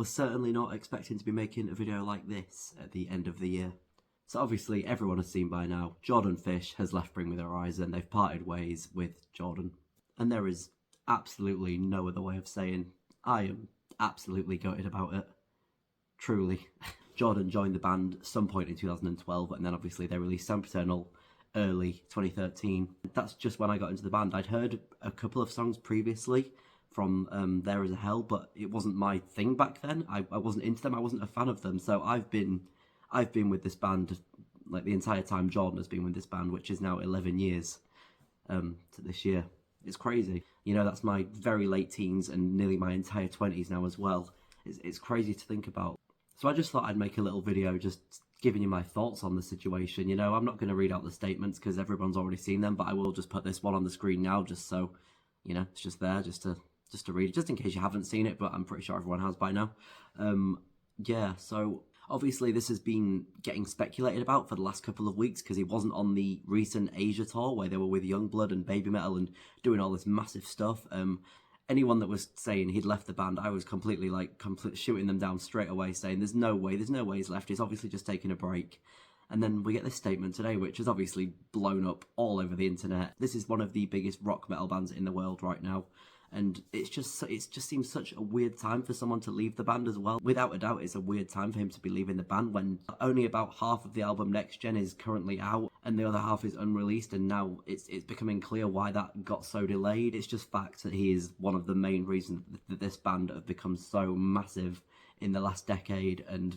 was certainly not expecting to be making a video like this at the end of the year. So obviously everyone has seen by now, Jordan Fish has left Bring Me the Horizon. They've parted ways with Jordan. And there is absolutely no other way of saying I am absolutely gutted about it. Truly. Jordan joined the band some point in 2012, and then obviously they released Sempiternal early 2013. That's just when I got into the band. I'd heard a couple of songs previously from There Is a Hell, but it wasn't my thing back then. I wasn't into them. I wasn't a fan of them. So I've been with this band like the entire time Jordan has been with this band, which is now 11 years to this year. It's crazy. You know, that's my very late teens and nearly my entire 20s now as well. It's crazy to think about. So I just thought I'd make a little video just giving you my thoughts on the situation. You know, I'm not going to read out the statements because everyone's already seen them, but I will just put this one on the screen now just so, you know, it's just there just to read, just in case you haven't seen it, but I'm pretty sure everyone has by now. Yeah, so obviously this has been getting speculated about for the last couple of weeks because he wasn't on the recent Asia tour where they were with Youngblood and Baby Metal and doing all this massive stuff. Anyone that was saying he'd left the band, I was completely shooting them down straight away, saying there's no way he's left. He's obviously just taking a break. And then we get this statement today, which is obviously blown up all over the internet. This is one of the biggest rock metal bands in the world right now. And it just seems such a weird time for someone to leave the band as well. Without a doubt, it's a weird time for him to be leaving the band when only about half of the album Next Gen is currently out and the other half is unreleased, and now it's becoming clear why that got so delayed. It's just fact that he is one of the main reasons that this band have become so massive in the last decade, and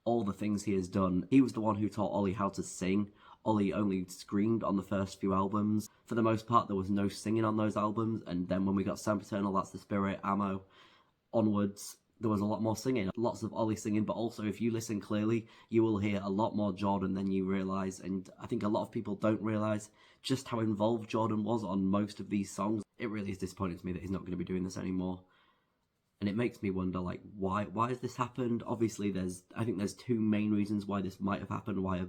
all the things he has done. He was the one who taught Ollie how to sing. Ollie only screamed on the first few albums. For the most part, there was no singing on those albums, and then when we got Sempiternal, That's the Spirit, Ammo, onwards, there was a lot more singing. Lots of Ollie singing, but also if you listen clearly, you will hear a lot more Jordan than you realise, and I think a lot of people don't realise just how involved Jordan was on most of these songs. It really is disappointing to me that he's not going to be doing this anymore. And it makes me wonder, like, why has this happened? Obviously, I think there's two main reasons why this might have happened, why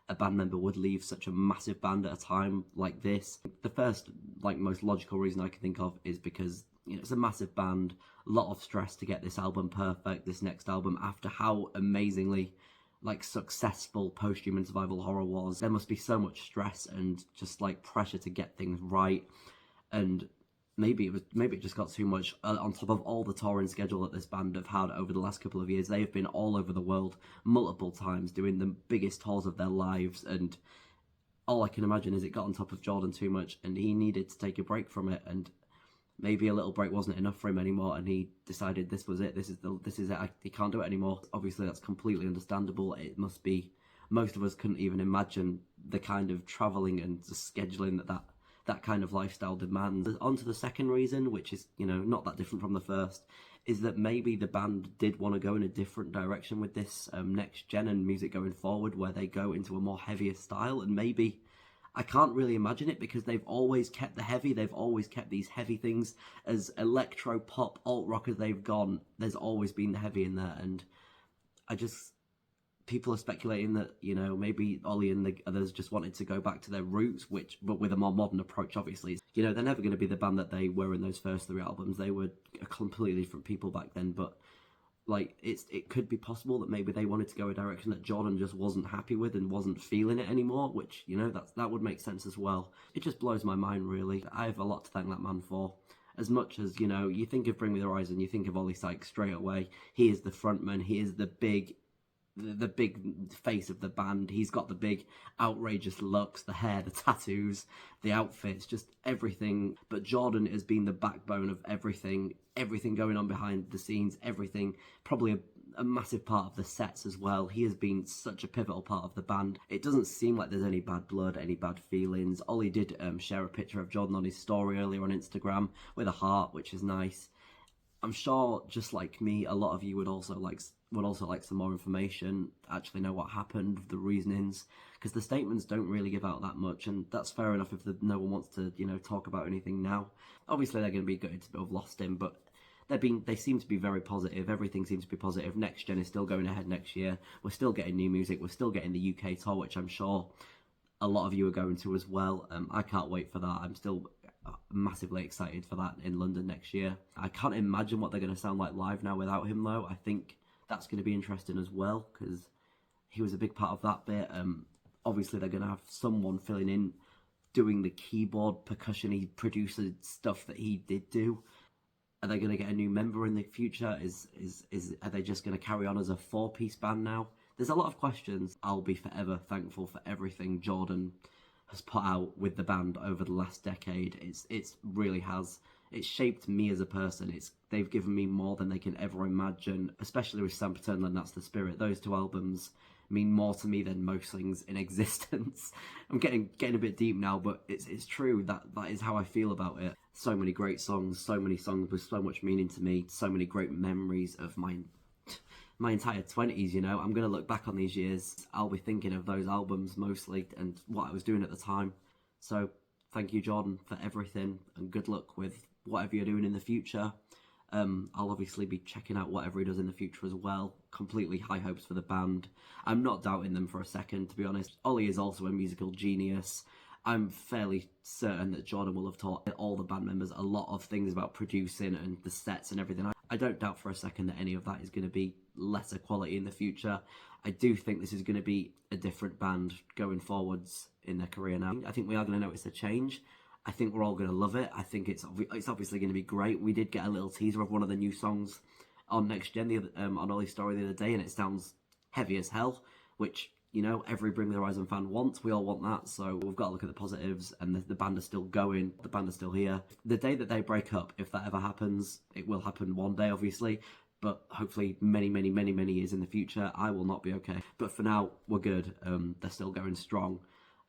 a band member would leave such a massive band at a time like this. The first, like, most logical reason I can think of is because, you know, it's a massive band, a lot of stress to get this album perfect, this next album, after how amazingly, like, successful Post-Human Survival Horror was. There must be so much stress and just, like, pressure to get things right, and maybe it just got too much on top of all the touring schedule that this band have had over the last couple of years. They have been all over the world multiple times doing the biggest tours of their lives, and all I can imagine is it got on top of Jordan too much and he needed to take a break from it, and maybe a little break wasn't enough for him anymore, and he decided this was it, this is it, he can't do it anymore. Obviously that's completely understandable. It must be, most of us couldn't even imagine the kind of travelling and the scheduling that kind of lifestyle demands. On to the second reason, which is, you know, not that different from the first, is that maybe the band did want to go in a different direction with this Next Gen and music going forward, where they go into a more heavier style, and maybe, I can't really imagine it because they've always kept the heavy, they've always kept these heavy things. As electro, pop, alt rock as they've gone, there's always been the heavy in there, and people are speculating that, you know, maybe Ollie and the others just wanted to go back to their roots, but with a more modern approach, obviously. You know, they're never going to be the band that they were in those first three albums. They were a completely different people back then, but, like, it could be possible that maybe they wanted to go a direction that Jordan just wasn't happy with and wasn't feeling it anymore, which, you know, that would make sense as well. It just blows my mind, really. I have a lot to thank that man for. As much as, you know, you think of Bring Me the Horizon, you think of Ollie Sykes straight away. He is the frontman, he is the big face of the band. He's got the big outrageous looks, the hair, the tattoos, the outfits, just everything. But Jordan has been the backbone of everything going on behind the scenes, everything, probably a massive part of the sets as well. He has been such a pivotal part of the band. It doesn't seem like there's any bad blood, any bad feelings. Ollie did share a picture of Jordan on his story earlier on Instagram with a heart, which is nice. I'm sure, just like me, a lot of you would also like some more information, actually know what happened, the reasonings, because the statements don't really give out that much, and that's fair enough if no one wants to, you know, talk about anything now. Obviously they're going to be gutted to have lost him, but they seem to be very positive. Everything seems to be positive. Next Gen is still going ahead next year. We're still getting new music. We're still getting the UK tour, which I'm sure a lot of you are going to as well. I can't wait for that. I'm still Massively excited for that in London next year. I can't imagine what they're going to sound like live now without him, though. I think that's going to be interesting as well, because he was a big part of that bit. Obviously, they're going to have someone filling in, doing the keyboard, percussion-y producer stuff that he did do. Are they going to get a new member in the future? Are they just going to carry on as a 4-piece band now? There's a lot of questions. I'll be forever thankful for everything Jordan has put out with the band over the last decade. It's really has. It's shaped me as a person. They've given me more than they can ever imagine, especially with San Paternal and That's the Spirit. Those 2 albums mean more to me than most things in existence. I'm getting a bit deep now, but it's true. That is how I feel about it. So many great songs, so many songs with so much meaning to me, so many great memories of my entire 20s, you know. I'm going to look back on these years. I'll be thinking of those albums mostly and what I was doing at the time. So thank you, Jordan, for everything, and good luck with whatever you're doing in the future. I'll obviously be checking out whatever he does in the future as well. Completely high hopes for the band. I'm not doubting them for a second, to be honest. Ollie is also a musical genius. I'm fairly certain that Jordan will have taught all the band members a lot of things about producing and the sets and everything. I don't doubt for a second that any of that is going to be lesser quality in the future. I do think this is going to be a different band going forwards in their career now. I think we are going to notice a change. I think we're all going to love it. I think it's obviously going to be great. We did get a little teaser of one of the new songs on Next Gen on Ollie's story the other day, and it sounds heavy as hell, which, you know, every Bring Me the Horizon fan wants. We all want that, so we've got to look at the positives, and the band is still going. The band is still here. The day that they break up, if that ever happens, it will happen one day, obviously, but hopefully many years in the future, I will not be okay. But for now, we're good. They're still going strong.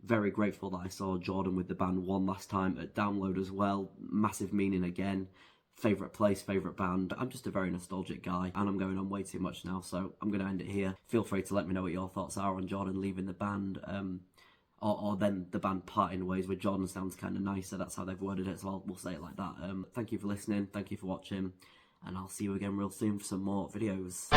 Very grateful that I saw Jordan with the band one last time at Download as well. Massive meaning again. Favourite place, favourite band. I'm just a very nostalgic guy, and I'm going on way too much now, so I'm going to end it here. Feel free to let me know what your thoughts are on Jordan leaving the band, or then the band parting ways with Jordan sounds kind of nicer. That's how they've worded it, so we'll say it like that. Thank you for listening, thank you for watching, and I'll see you again real soon for some more videos.